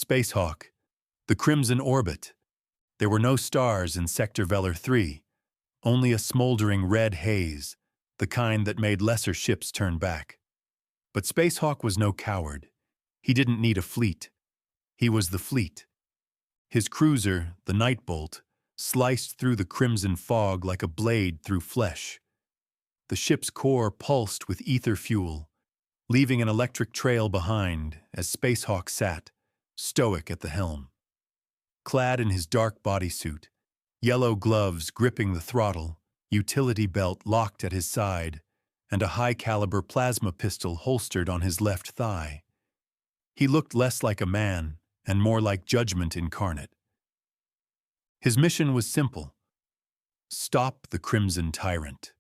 Spacehawk, the crimson orbit. There were no stars in Sector Velar 3, only a smoldering red haze, the kind that made lesser ships turn back. But Spacehawk was no coward. He didn't need a fleet. He was the fleet. His cruiser, the Nightbolt, sliced through the crimson fog like a blade through flesh. The ship's core pulsed with ether fuel, leaving an electric trail behind as Spacehawk sat, stoic at the helm. Clad in his dark bodysuit, yellow gloves gripping the throttle, utility belt locked at his side, and a high-caliber plasma pistol holstered on his left thigh, he looked less like a man and more like judgment incarnate. His mission was simple: stop the Crimson Tyrant.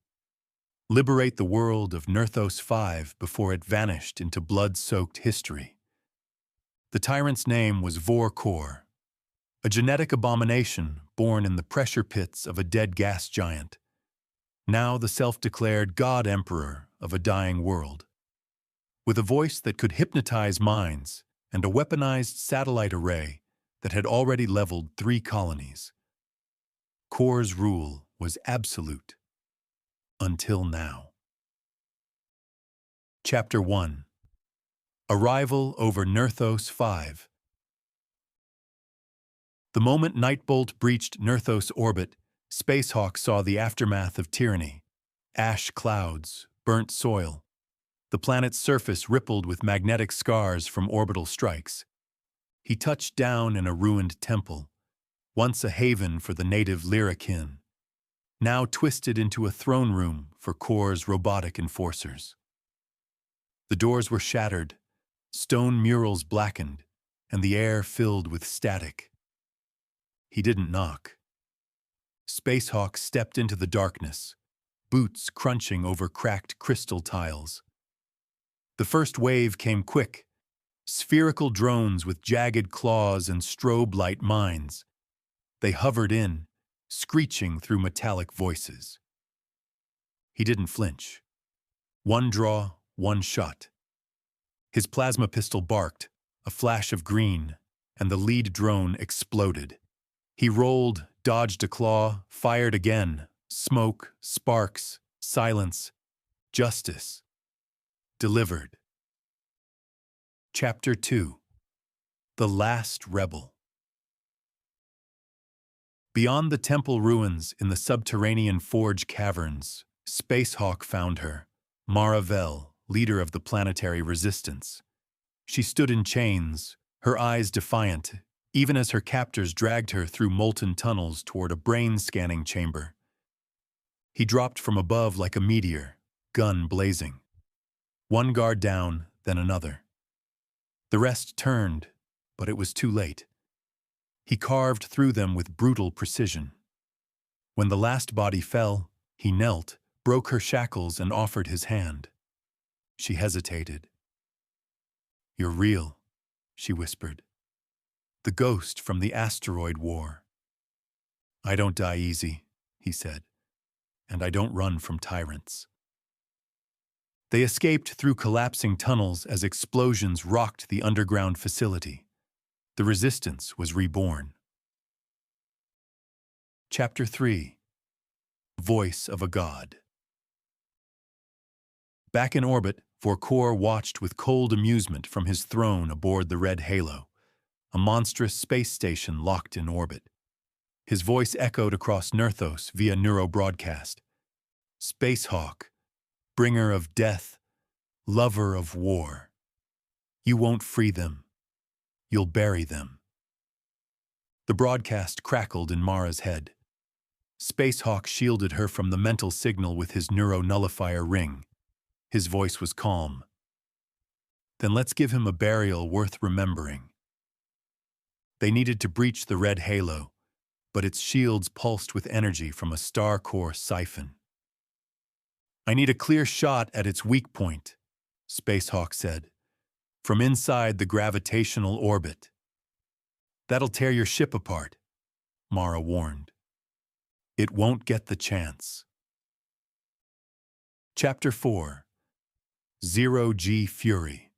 Liberate the world of Nerthos 5 before it vanished into blood-soaked history. The tyrant's name was Vor-Kor, a genetic abomination born in the pressure pits of a dead gas giant, now the self-declared God-Emperor of a dying world. With a voice that could hypnotize minds and a weaponized satellite array that had already leveled 3 colonies, Kor's rule was absolute. Until now. Chapter 1. Arrival over Nerthos 5. The moment Nightbolt breached Nerthos orbit, Spacehawk saw the aftermath of tyranny: ash clouds, burnt soil. The planet's surface rippled with magnetic scars from orbital strikes. He touched down in a ruined temple, once a haven for the native Lyrakin, now twisted into a throne room for Kor's robotic enforcers. The doors were shattered, stone murals blackened, and the air filled with static. He didn't knock. Spacehawk stepped into the darkness, boots crunching over cracked crystal tiles. The first wave came quick, spherical drones with jagged claws and strobe light mines. They hovered in, screeching through metallic voices. He didn't flinch. One draw, one shot. His plasma pistol barked, a flash of green, and the lead drone exploded. He rolled, dodged a claw, fired again. Smoke, sparks, silence, justice. Delivered. Chapter 2. The Last Rebel. Beyond the temple ruins in the subterranean forge caverns, Spacehawk found her, Mara Vel, leader of the planetary resistance. She stood in chains, her eyes defiant, even as her captors dragged her through molten tunnels toward a brain-scanning chamber. He dropped from above like a meteor, gun blazing. One guard down, then another. The rest turned, but it was too late. He carved through them with brutal precision. When the last body fell, he knelt, broke her shackles, and offered his hand. She hesitated. "You're real," she whispered. "The ghost from the asteroid war." "I don't die easy," he said, "and I don't run from tyrants." They escaped through collapsing tunnels as explosions rocked the underground facility. The resistance was reborn. Chapter 3. Voice of a God. Back in orbit, Vor-Kor watched with cold amusement from his throne aboard the Red Halo, a monstrous space station locked in orbit. His voice echoed across Nerthos via neurobroadcast. "Spacehawk, bringer of death, lover of war. You won't free them. You'll bury them." The broadcast crackled in Mara's head. Spacehawk shielded her from the mental signal with his neuro-nullifier ring. His voice was calm. "Then let's give him a burial worth remembering." They needed to breach the Red Halo, but its shields pulsed with energy from a star core siphon. "I need a clear shot at its weak point," Spacehawk said, "from inside the gravitational orbit." "That'll tear your ship apart," Mara warned. "It won't get the chance." Chapter 4. Zero-G Fury.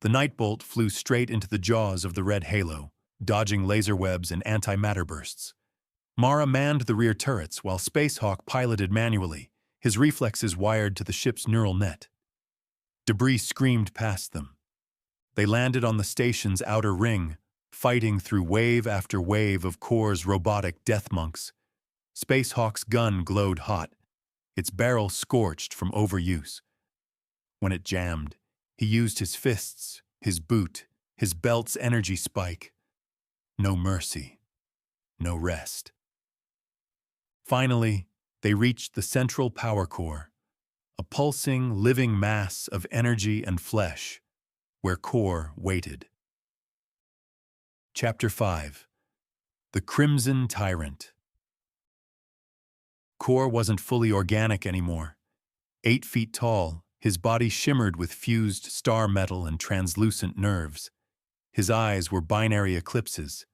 The Nightbolt flew straight into the jaws of the red halo, dodging laser webs and antimatter bursts. Mara manned the rear turrets while Spacehawk piloted manually, his reflexes wired to the ship's neural net. Debris screamed past them. They landed on the station's outer ring, fighting through wave after wave of Core's robotic death monks. Spacehawk's gun glowed hot, its barrel scorched from overuse. When it jammed, he used his fists, his boot, his belt's energy spike. No mercy, no rest. Finally, they reached the central power core, a pulsing, living mass of energy and flesh, where Core waited. Chapter 5. The Crimson Tyrant. Core wasn't fully organic anymore. 8 feet tall, his body shimmered with fused star metal and translucent nerves. His eyes were binary eclipses.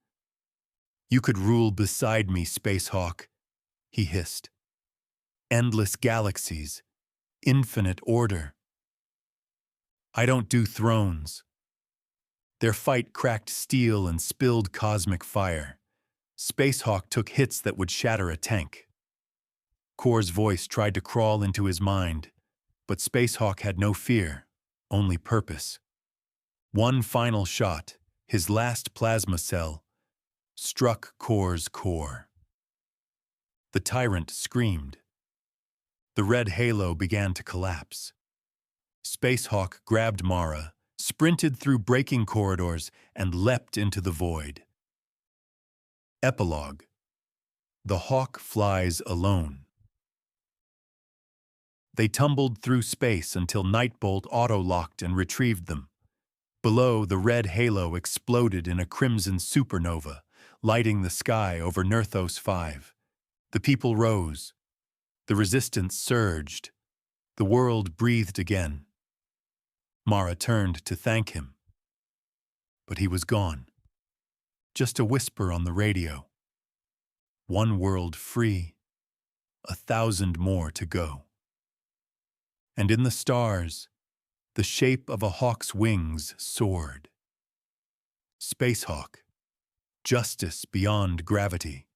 "You could rule beside me, Spacehawk," he hissed. "Endless galaxies, infinite order. I don't do thrones." Their fight cracked steel and spilled cosmic fire. Spacehawk took hits that would shatter a tank. Core's voice tried to crawl into his mind, but Spacehawk had no fear, only purpose. One final shot, his last plasma cell, struck Core's core. The tyrant screamed. The red halo began to collapse. Spacehawk grabbed Mara, sprinted through breaking corridors, and leapt into the void. Epilogue. The hawk flies alone. They tumbled through space until Nightbolt auto-locked and retrieved them. Below, the red halo exploded in a crimson supernova, lighting the sky over Nerthos 5. The people rose. The resistance surged. The world breathed again. Mara turned to thank him. But he was gone. Just a whisper on the radio. One world free, 1,000 more to go. And in the stars, the shape of a hawk's wings soared. Spacehawk, justice beyond gravity.